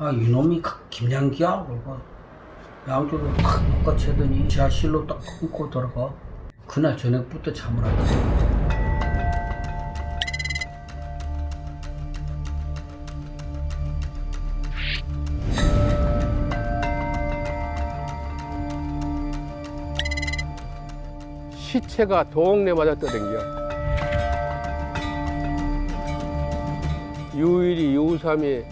아, 이놈이 김양기야? 그러고 양쪽으로 탁 묶어채더니 지하실로 딱 끊고 들어가. 그날 저녁부터 잠을 안 잤어. 시체가 동네마다 떠댕겨. 유일이, 유삼이,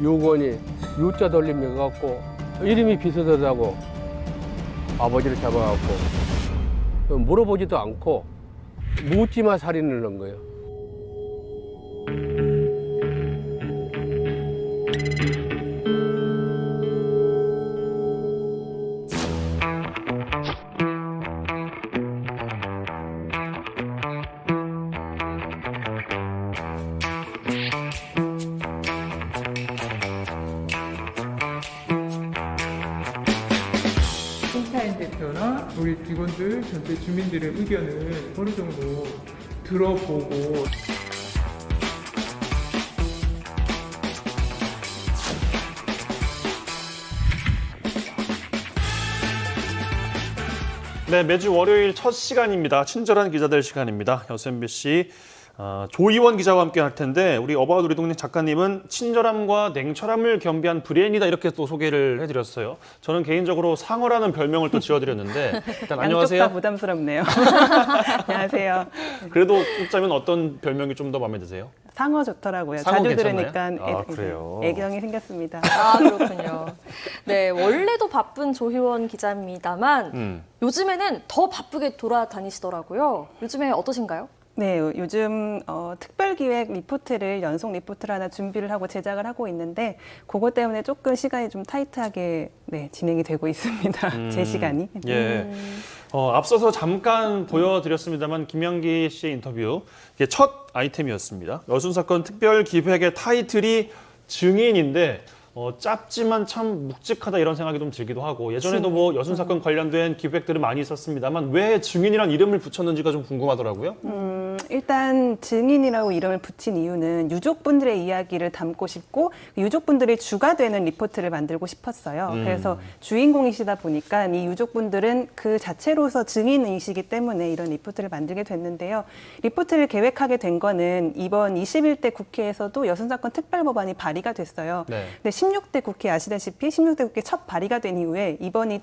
유건이 유자 돌림해 갖고 이름이 비슷하다고 아버지를 잡아갖고 물어보지도 않고 묻지마 살인을 한 거예요. 손타인 대표나 우리 직원들 전체 주민들의 의견을 어느 정도 들어보고 네, 매주 월요일 첫 시간입니다. 친절한 기자들 시간입니다. 여수 MBC 조희원 기자와 함께 할 텐데 우리 어바웃 우리 동네 작가님은 친절함과 냉철함을 겸비한 브레인이다 이렇게 또 소개를 해드렸어요. 저는 개인적으로 상어라는 별명을 또 지어드렸는데 일단 안녕하세요. 양쪽 다 부담스럽네요. 안녕하세요. 그래도 꼽자면 어떤 별명이 좀 더 마음에 드세요? 상어 좋더라고요. 상어 자주 괜찮나요? 들으니까 그래요? 애경이 생겼습니다. 아, 그렇군요. 네, 원래도 바쁜 조희원 기자입니다만 요즘에는 더 바쁘게 돌아다니시더라고요. 요즘에 어떠신가요? 네, 요즘 특별기획 리포트를 연속 리포트를 하나 준비를 하고 제작을 하고 있는데 그것 때문에 조금 시간이 좀 타이트하게 진행이 되고 있습니다. 제 시간이. 예. 앞서서 잠깐 보여드렸습니다만 김양기 씨의 인터뷰 이게 첫 아이템이었습니다. 여순 사건 특별 기획의 타이틀이 증인인데 짧지만 참 묵직하다 이런 생각이 좀 들기도 하고 예전에도 뭐 여순 사건 관련된 기획들은 많이 있었습니다만 왜 증인이란 이름을 붙였는지가 좀 궁금하더라고요. 일단 증인이라고 이름을 붙인 이유는 유족분들의 이야기를 담고 싶고 유족분들이 주가 되는 리포트를 만들고 싶었어요. 그래서 주인공이시다 보니까 이 유족분들은 그 자체로서 증인이시기 때문에 이런 리포트를 만들게 됐는데요. 리포트를 계획하게 된 거는 이번 21대 국회에서도 여순사건 특별법안이 발의가 됐어요. 네. 근데 16대 국회 아시다시피 16대 국회 첫 발의가 된 이후에 이번이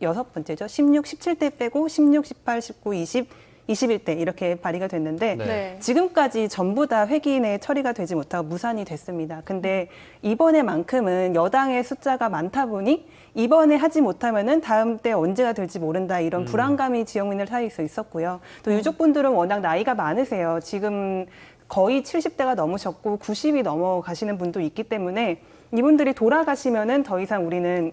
여섯 번째죠. 16, 17대 빼고 16, 18, 19, 20, 21대 이렇게 발의가 됐는데 네. 지금까지 전부 다 회기 내에 처리가 되지 못하고 무산이 됐습니다. 근데 이번에만큼은 여당의 숫자가 많다 보니 이번에 하지 못하면은 다음 때 언제가 될지 모른다 이런 불안감이 지역민들 사이에서 있었고요. 또 유족분들은 워낙 나이가 많으세요. 지금 거의 70대가 넘으셨고 90이 넘어가시는 분도 있기 때문에 이분들이 돌아가시면은 더 이상 우리는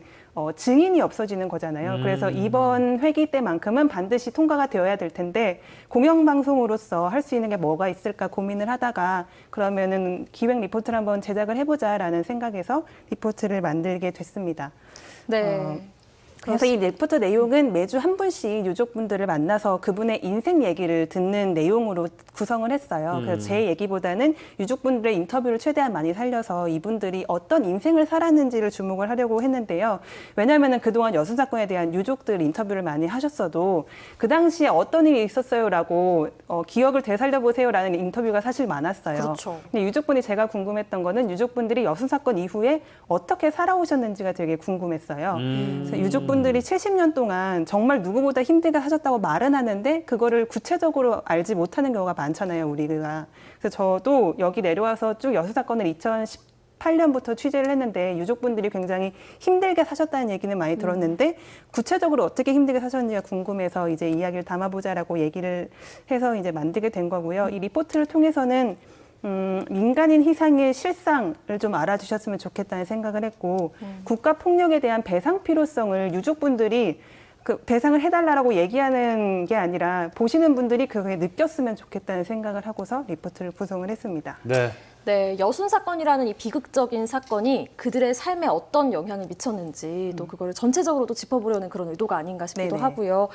증인이 없어지는 거잖아요. 그래서 이번 회기 때만큼은 반드시 통과가 되어야 될 텐데 공영방송으로서 할 수 있는 게 뭐가 있을까 고민을 하다가 그러면은 기획 리포트를 한번 제작을 해보자라는 생각에서 리포트를 만들게 됐습니다. 네. 그래서 이 리포트 내용은 매주 한 분씩 유족분들을 만나서 그분의 인생 얘기를 듣는 내용으로 구성을 했어요. 그래서 제 얘기보다는 유족분들의 인터뷰를 최대한 많이 살려서 이분들이 어떤 인생을 살았는지를 주목을 하려고 했는데요. 왜냐하면 그동안 여순 사건에 대한 유족들 인터뷰를 많이 하셨어도 그 당시에 어떤 일이 있었어요라고 기억을 되살려보세요라는 인터뷰가 사실 많았어요. 그렇죠. 근데 유족분이 제가 궁금했던 거는 유족분들이 여순 사건 이후에 어떻게 살아오셨는지가 되게 궁금했어요. 그래서 유족분들이 70년 동안 정말 누구보다 힘들게 사셨다고 말은 하는데 그거를 구체적으로 알지 못하는 경우가 많잖아요, 우리가. 그래서 저도 여기 내려와서 쭉 여수 사건을 2018년부터 취재를 했는데 유족분들이 굉장히 힘들게 사셨다는 얘기는 많이 들었는데 구체적으로 어떻게 힘들게 사셨는지가 궁금해서 이제 이야기를 담아보자라고 얘기를 해서 이제 만들게 된 거고요. 이 리포트를 통해서는 민간인 희생의 실상을 좀 알아주셨으면 좋겠다는 생각을 했고 국가 폭력에 대한 배상 필요성을 유족분들이 그 배상을 해달라고 얘기하는 게 아니라 보시는 분들이 그게 느꼈으면 좋겠다는 생각을 하고서 리포트를 구성을 했습니다. 네. 네, 여순 사건이라는 이 비극적인 사건이 그들의 삶에 어떤 영향을 미쳤는지 또 그거를 전체적으로도 짚어보려는 그런 의도가 아닌가 싶기도 네네. 하고요.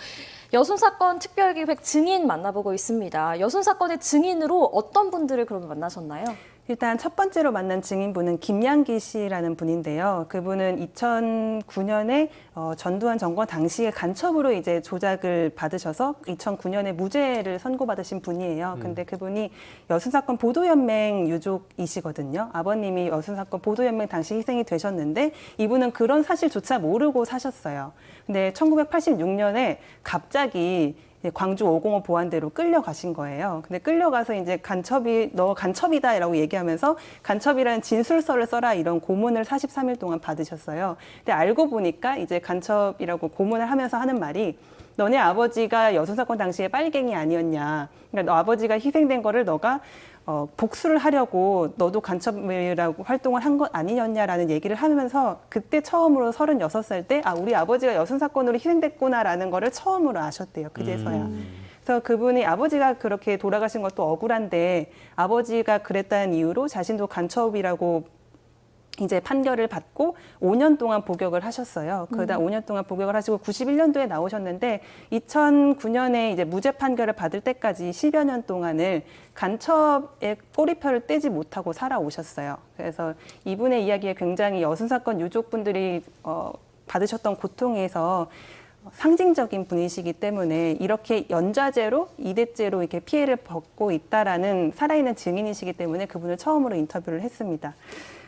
여순 사건 특별기획 증인 만나보고 있습니다. 여순 사건의 증인으로 어떤 분들을 그러면 만나셨나요? 일단 첫 번째로 만난 증인분은 김양기 씨라는 분인데요. 그분은 2009년에 전두환 정권 당시에 간첩으로 이제 조작을 받으셔서 2009년에 무죄를 선고받으신 분이에요. 근데 그분이 여순사건 보도연맹 유족이시거든요. 아버님이 여순사건 보도연맹 당시 희생이 되셨는데 이분은 그런 사실조차 모르고 사셨어요. 근데 1986년에 갑자기 광주 505 보안대로 끌려가신 거예요. 근데 끌려가서 이제 너 간첩이다라고 얘기하면서 간첩이라는 진술서를 써라 이런 고문을 43일 동안 받으셨어요. 근데 알고 보니까 이제 간첩이라고 고문을 하면서 하는 말이 너네 아버지가 여순사건 당시에 빨갱이 아니었냐. 그러니까 너 아버지가 희생된 거를 너가 복수를 하려고 너도 간첩이라고 활동을 한 것 아니었냐라는 얘기를 하면서 그때 처음으로 36살 때 우리 아버지가 여순사건으로 희생됐구나라는 거를 처음으로 아셨대요. 그제서야. 그래서 그분이 아버지가 그렇게 돌아가신 것도 억울한데 아버지가 그랬다는 이유로 자신도 간첩이라고 이제 판결을 받고 5년 동안 복역을 하셨어요. 그러다 5년 동안 복역을 하시고 91년도에 나오셨는데 2009년에 이제 무죄 판결을 받을 때까지 10여 년 동안을 간첩의 꼬리표를 떼지 못하고 살아오셨어요. 그래서 이분의 이야기에 굉장히 여순사건 유족분들이 받으셨던 고통에서 상징적인 분이시기 때문에 이렇게 연좌제로 이대죄로 이렇게 피해를 받고 있다라는 살아있는 증인이시기 때문에 그분을 처음으로 인터뷰를 했습니다.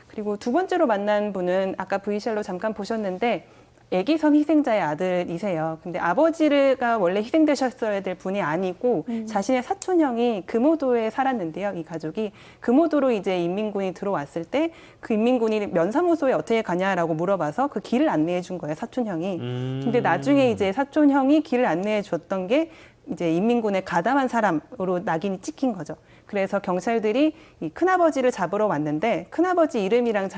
그리고 두 번째로 만난 분은 아까 VCR로 잠깐 보셨는데 애기섬 희생자의 아들이세요. 근데 아버지가 원래 희생되셨어야 될 분이 아니고 자신의 사촌형이 금오도에 살았는데요. 이 가족이 금오도로 이제 인민군이 들어왔을 때 그 인민군이 면사무소에 어떻게 가냐라고 물어봐서 그 길을 안내해 준 거예요. 사촌형이. 근데 나중에 이제 사촌형이 길을 안내해 줬던 게 이제 인민군에 가담한 사람으로 낙인이 찍힌 거죠. 그래서 경찰들이 이 큰아버지를 잡으러 왔는데 큰아버지 이름이랑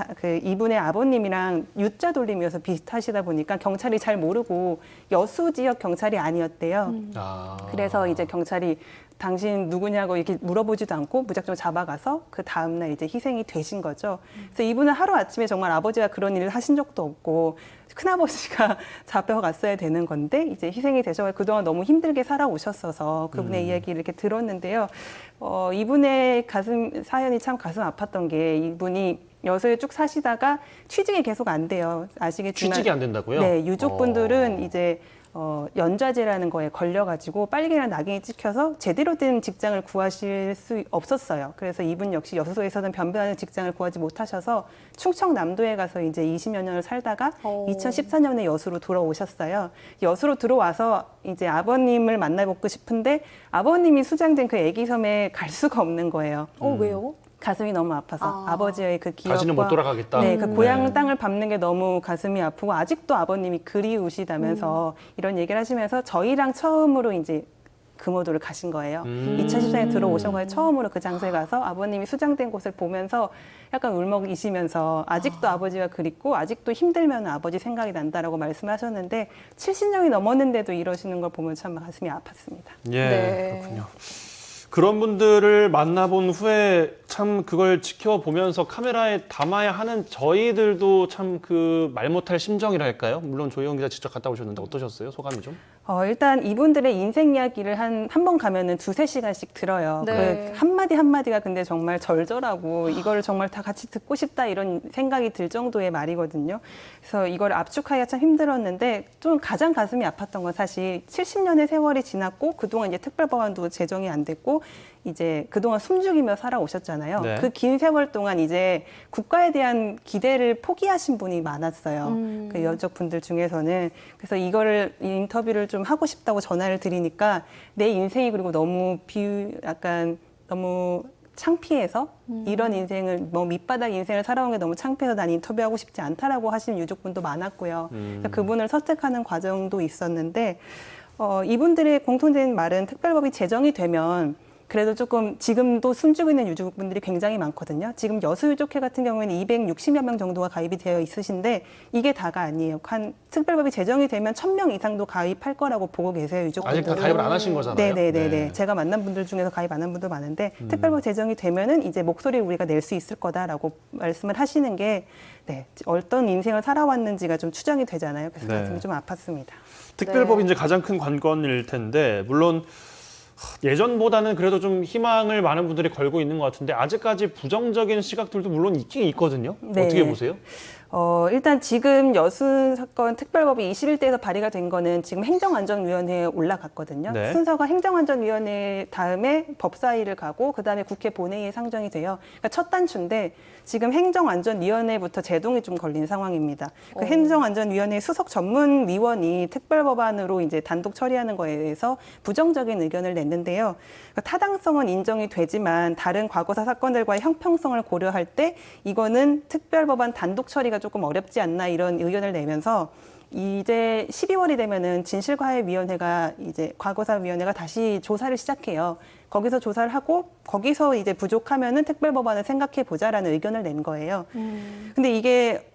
이분의 아버님이랑 유자 돌림이어서 비슷하시다 보니까 경찰이 잘 모르고 여수 지역 경찰이 아니었대요. 그래서 이제 경찰이 당신 누구냐고 이렇게 물어보지도 않고 무작정 잡아가서 그 다음날 이제 희생이 되신 거죠. 그래서 이분은 하루아침에 정말 아버지가 그런 일을 하신 적도 없고 큰아버지가 잡혀갔어야 되는 건데 이제 희생이 되셔서 그동안 너무 힘들게 살아오셨어서 그분의 이야기를 이렇게 들었는데요. 이분의 사연이 참 가슴 아팠던 게 이분이 여수에 쭉 사시다가 취직이 계속 안 돼요. 아시겠지만 취직이 안 된다고요? 네, 유족분들은 이제 연좌제라는 거에 걸려가지고 빨갱이랑 낙인이 찍혀서 제대로 된 직장을 구하실 수 없었어요. 그래서 이분 역시 여수에서는 변변하는 직장을 구하지 못하셔서 충청남도에 가서 이제 20여 년을 살다가 2014년에 여수로 돌아오셨어요. 여수로 들어와서 이제 아버님을 만나보고 싶은데 아버님이 수장된 그 애기섬에 갈 수가 없는 거예요. 왜요? 가슴이 너무 아파서 아버지의 그 기억과 다시는 못 돌아가겠다. 네, 그 고향 땅을 밟는 게 너무 가슴이 아프고 아직도 아버님이 그리우시다면서 이런 얘기를 하시면서 저희랑 처음으로 이제 금오도를 가신 거예요. 2014년에 들어오셔서 처음으로 그 장소에 가서 아버님이 수장된 곳을 보면서 약간 울먹이시면서 아직도 아버지가 그립고 아직도 힘들면 아버지 생각이 난다라고 말씀하셨는데 70년이 넘었는데도 이러시는 걸 보면 참 가슴이 아팠습니다. 예, 네. 그렇군요. 그런 분들을 만나본 후에 참 그걸 지켜보면서 카메라에 담아야 하는 저희들도 참 그 말 못할 심정이랄까요? 물론 조희영 기자 직접 갔다 오셨는데 어떠셨어요? 소감이 좀? 일단 이분들의 인생 이야기를 한 번 가면은 2-3시간씩 들어요. 네. 그 한마디 한마디가 근데 정말 절절하고 이걸 정말 다 같이 듣고 싶다 이런 생각이 들 정도의 말이거든요. 그래서 이걸 압축하기가 참 힘들었는데 좀 가장 가슴이 아팠던 건 사실 70년의 세월이 지났고 그동안 이제 특별법안도 제정이 안 됐고 이제 그동안 숨죽이며 살아오셨잖아요. 네. 그 긴 세월 동안 이제 국가에 대한 기대를 포기하신 분이 많았어요. 그 여족분들 중에서는. 그래서 이거를 인터뷰를 좀 하고 싶다고 전화를 드리니까 내 인생이 그리고 너무 약간 너무 창피해서 이런 인생을 밑바닥 인생을 살아온 게 너무 창피해서 난 인터뷰하고 싶지 않다라고 하시는 유족분도 많았고요. 그래서 그분을 설득하는 과정도 있었는데 이분들의 공통된 말은 특별법이 제정이 되면 그래도 조금 지금도 숨지고 있는 유족분들이 굉장히 많거든요. 지금 여수유족회 같은 경우에는 260여 명 정도가 가입이 되어 있으신데 이게 다가 아니에요. 특별법이 제정이 되면 1000명 이상도 가입할 거라고 보고 계세요. 유족분들은. 아직 다 가입을 안 하신 거잖아요. 네네네. 네. 제가 만난 분들 중에서 가입 안 한 분도 많은데 특별법 제정이 되면은 이제 목소리를 우리가 낼 수 있을 거다라고 말씀을 하시는 게 네, 어떤 인생을 살아왔는지가 좀 추정이 되잖아요. 그래서 네. 가슴이 좀 아팠습니다. 특별법이 네. 이제 가장 큰 관건일 텐데 물론 예전보다는 그래도 좀 희망을 많은 분들이 걸고 있는 것 같은데 아직까지 부정적인 시각들도 물론 있긴 있거든요. 네. 어떻게 보세요? 일단 지금 여순 사건 특별법이 21대에서 발의가 된 거는 지금 행정안전위원회에 올라갔거든요. 네. 순서가 행정안전위원회 다음에 법사위를 가고 그다음에 국회 본회의에 상정이 돼요. 그러니까 첫 단추인데 지금 행정안전위원회부터 제동이 좀 걸린 상황입니다. 그 행정안전위원회 수석 전문위원이 특별법안으로 이제 단독 처리하는 거에 대해서 부정적인 의견을 냈는데요. 그러니까 타당성은 인정이 되지만 다른 과거사 사건들과의 형평성을 고려할 때 이거는 특별법안 단독 처리가 조금 어렵지 않나 이런 의견을 내면서 이제 12월이 되면은 진실과해위원회가 이제 과거사위원회가 다시 조사를 시작해요. 거기서 조사를 하고 거기서 이제 부족하면은 특별법안을 생각해 보자라는 의견을 낸 거예요. 근데 이게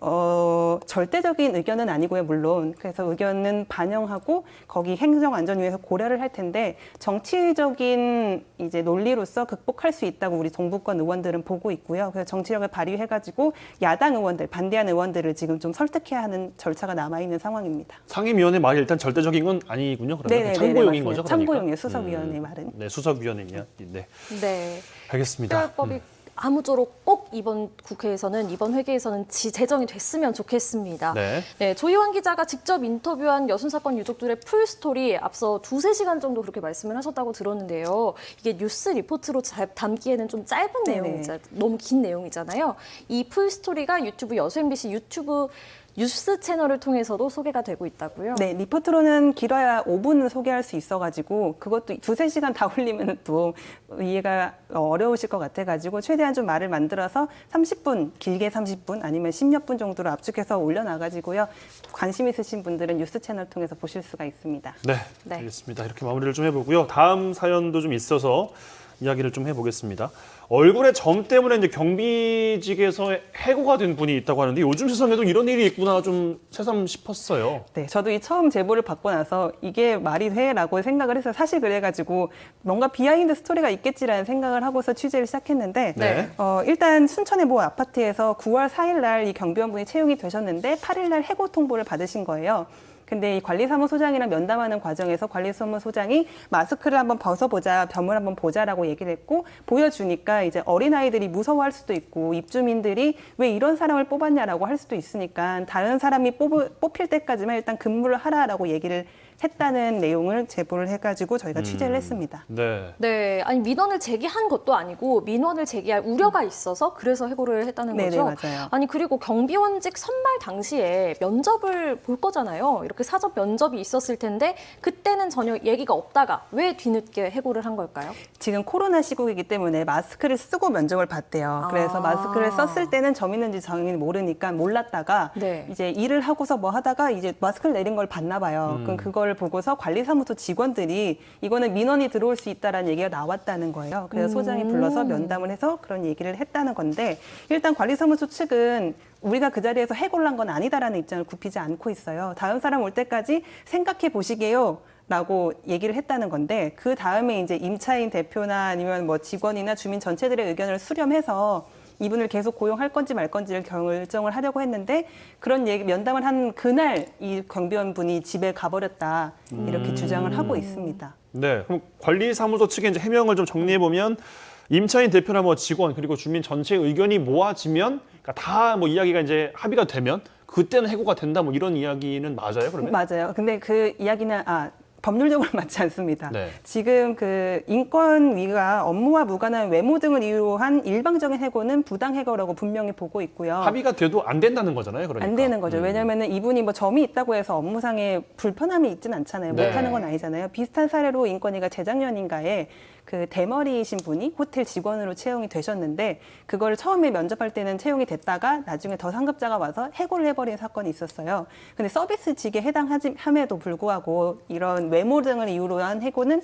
절대적인 의견은 아니고요, 물론. 그래서 의견은 반영하고 거기 행정안전위에서 고려를 할 텐데 정치적인 이제 논리로서 극복할 수 있다고 우리 정부권 의원들은 보고 있고요. 그래서 정치력을 발휘해가지고 야당 의원들, 반대하는 의원들을 지금 좀 설득해야 하는 절차가 남아 있는 상황입니다. 상임위원회 말이 일단 절대적인 건 아니군요. 그러면 네네네, 참고용인 맞습니다. 거죠, 그러니까? 참고용이에요, 수석위원회 말은. 네, 수석위원회 이야기. 네, 네. 알겠습니다. 특별법이 아무쪼록 꼭 이번 국회에서는 이번 회기에서는 제정이 됐으면 좋겠습니다. 네. 네, 조희환 기자가 직접 인터뷰한 여순 사건 유족들의 풀스토리 앞서 2-3시간 정도 그렇게 말씀을 하셨다고 들었는데요. 이게 뉴스 리포트로 담기에는 좀 짧은 네네. 내용이잖아요. 너무 긴 내용이잖아요. 이 풀스토리가 유튜브 여수 MBC 유튜브 뉴스 채널을 통해서도 소개가 되고 있다고요? 네, 리포트로는 길어야 5분은 소개할 수 있어가지고 그것도 2-3시간 다 올리면 또 이해가 어려우실 것 같아가지고 최대한 좀 말을 만들어서 30분, 길게 30분 아니면 10몇 분 정도로 압축해서 올려놔가지고요. 관심 있으신 분들은 뉴스 채널 통해서 보실 수가 있습니다. 네, 네. 알겠습니다. 이렇게 마무리를 좀 해보고요. 다음 사연도 좀 있어서 이야기를 좀 해보겠습니다. 얼굴에 점 때문에 이제 경비직에서 해고가 된 분이 있다고 하는데 요즘 세상에도 이런 일이 있구나 좀 새삼 싶었어요. 네, 저도 이 처음 제보를 받고 나서 이게 말이 돼라고 생각을 했어요. 사실 그래가지고 뭔가 비하인드 스토리가 있겠지라는 생각을 하고서 취재를 시작했는데 네. 일단 순천의 모 아파트에서 9월 4일 날 이 경비원분이 채용이 되셨는데 8일 날 해고 통보를 받으신 거예요. 근데 이 관리사무소장이랑 면담하는 과정에서 관리사무소장이 마스크를 한번 벗어보자, 점을 한번 보자라고 얘기를 했고 보여주니까 이제 어린아이들이 무서워할 수도 있고 입주민들이 왜 이런 사람을 뽑았냐라고 할 수도 있으니까 다른 사람이 뽑힐 때까지만 일단 근무를 하라라고 얘기를 했다는 내용을 제보를 해가지고 저희가 취재를 했습니다. 네. 네, 아니 민원을 제기한 것도 아니고 민원을 제기할 우려가 있어서 그래서 해고를 했다는 네네, 거죠. 맞아요. 아니 그리고 경비원직 선발 당시에 면접을 볼 거잖아요. 이렇게 사전 면접이 있었을 텐데 그때는 전혀 얘기가 없다가 왜 뒤늦게 해고를 한 걸까요? 지금 코로나 시국이기 때문에 마스크를 쓰고 면접을 봤대요. 그래서 마스크를 썼을 때는 점 있는지 점 있는지 모르니까 몰랐다가 네. 이제 일을 하고서 뭐 하다가 이제 마스크를 내린 걸 봤나 봐요. 그럼 그걸 보고서 관리사무소 직원들이 이거는 민원이 들어올 수 있다라는 얘기가 나왔다는 거예요. 그래서 소장이 불러서 면담을 해서 그런 얘기를 했다는 건데 일단 관리사무소 측은 우리가 그 자리에서 해고를 한 건 아니다라는 입장을 굽히지 않고 있어요. 다음 사람 올 때까지 생각해 보시게요. 라고 얘기를 했다는 건데 그 다음에 이제 임차인 대표나 아니면 뭐 직원이나 주민 전체들의 의견을 수렴해서 이분을 계속 고용할 건지 말 건지를 결정을 하려고 했는데 그런 얘기 면담을 한 그날 이 경비원분이 집에 가버렸다 이렇게 주장을 하고 있습니다. 네. 그럼 관리사무소 측의 이제 해명을 좀 정리해 보면 임차인 대표나 뭐 직원 그리고 주민 전체의 의견이 모아지면 그러니까 다 뭐 이야기가 이제 합의가 되면 그때는 해고가 된다 뭐 이런 이야기는 맞아요, 그러면? 맞아요. 근데 그 이야기는 법률적으로 맞지 않습니다. 네. 지금 그 인권위가 업무와 무관한 외모 등을 이유로 한 일방적인 해고는 부당 해고라고 분명히 보고 있고요. 합의가 돼도 안 된다는 거잖아요, 그러니까. 안 되는 거죠. 왜냐하면 이분이 뭐 점이 있다고 해서 업무상에 불편함이 있진 않잖아요. 네. 못하는 건 아니잖아요. 비슷한 사례로 인권위가 재작년인가에 그 대머리이신 분이 호텔 직원으로 채용이 되셨는데 그걸 처음에 면접할 때는 채용이 됐다가 나중에 더 상급자가 와서 해고를 해버린 사건이 있었어요. 근데 서비스직에 해당함에도 불구하고 이런 외모 등을 이유로 한 해고는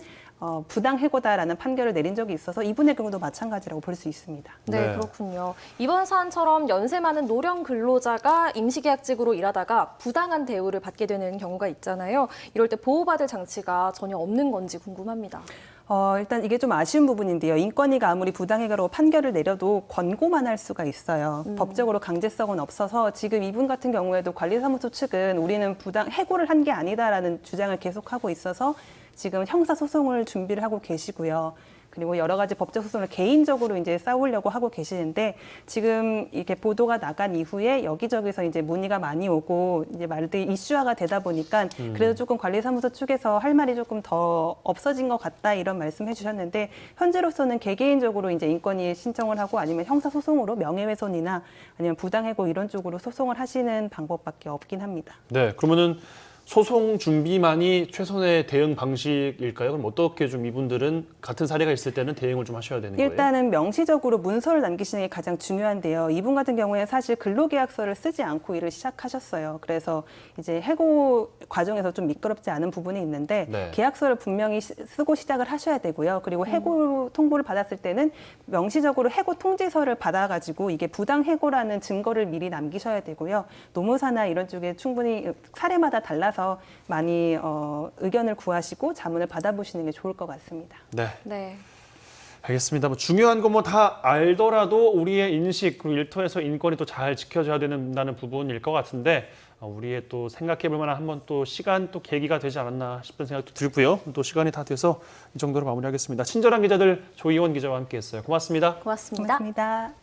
부당 해고다라는 판결을 내린 적이 있어서 이분의 경우도 마찬가지라고 볼 수 있습니다. 네, 네. 그렇군요. 이번 사안처럼 연세 많은 노령 근로자가 임시계약직으로 일하다가 부당한 대우를 받게 되는 경우가 있잖아요. 이럴 때 보호받을 장치가 전혀 없는 건지 궁금합니다. 일단 이게 좀 아쉬운 부분인데요. 인권위가 아무리 부당해고라고 판결을 내려도 권고만 할 수가 있어요. 법적으로 강제성은 없어서 지금 이분 같은 경우에도 관리사무소 측은 우리는 해고를 한 게 아니다라는 주장을 계속하고 있어서 지금 형사 소송을 준비를 하고 계시고요. 그리고 여러 가지 법적 소송을 개인적으로 이제 싸우려고 하고 계시는데 지금 이렇게 보도가 나간 이후에 여기저기서 이제 문의가 많이 오고 이제 말들이 이슈화가 되다 보니까 그래도 조금 관리사무소 측에서 할 말이 조금 더 없어진 것 같다 이런 말씀해 주셨는데 현재로서는 개개인적으로 이제 인권위 신청을 하고 아니면 형사 소송으로 명예훼손이나 아니면 부당해고 이런 쪽으로 소송을 하시는 방법밖에 없긴 합니다. 네, 그러면은 소송 준비만이 최선의 대응 방식일까요? 그럼 어떻게 좀 이분들은 같은 사례가 있을 때는 대응을 좀 하셔야 되는 거예요? 일단은 명시적으로 문서를 남기시는 게 가장 중요한데요. 이분 같은 경우에 사실 근로계약서를 쓰지 않고 일을 시작하셨어요. 그래서 이제 해고 과정에서 좀 미끄럽지 않은 부분이 있는데 네. 계약서를 분명히 쓰고 시작을 하셔야 되고요. 그리고 해고 통보를 받았을 때는 명시적으로 해고 통지서를 받아가지고 이게 부당해고라는 증거를 미리 남기셔야 되고요. 노무사나 이런 쪽에 충분히 사례마다 달라서 많이 의견을 구하시고 자문을 받아보시는 게 좋을 것 같습니다. 네. 네. 알겠습니다. 뭐 중요한 건 뭐 다 알더라도 우리의 인식 그리고 일터에서 인권이 또 잘 지켜져야 된다는 부분일 것 같은데 우리의 또 생각해볼 만한 한번 또 시간 또 계기가 되지 않았나 싶은 생각도 들고요. 또 시간이 다 돼서 이 정도로 마무리하겠습니다. 친절한 기자들 조이원 기자와 함께했어요. 고맙습니다. 고맙습니다. 고맙습니다.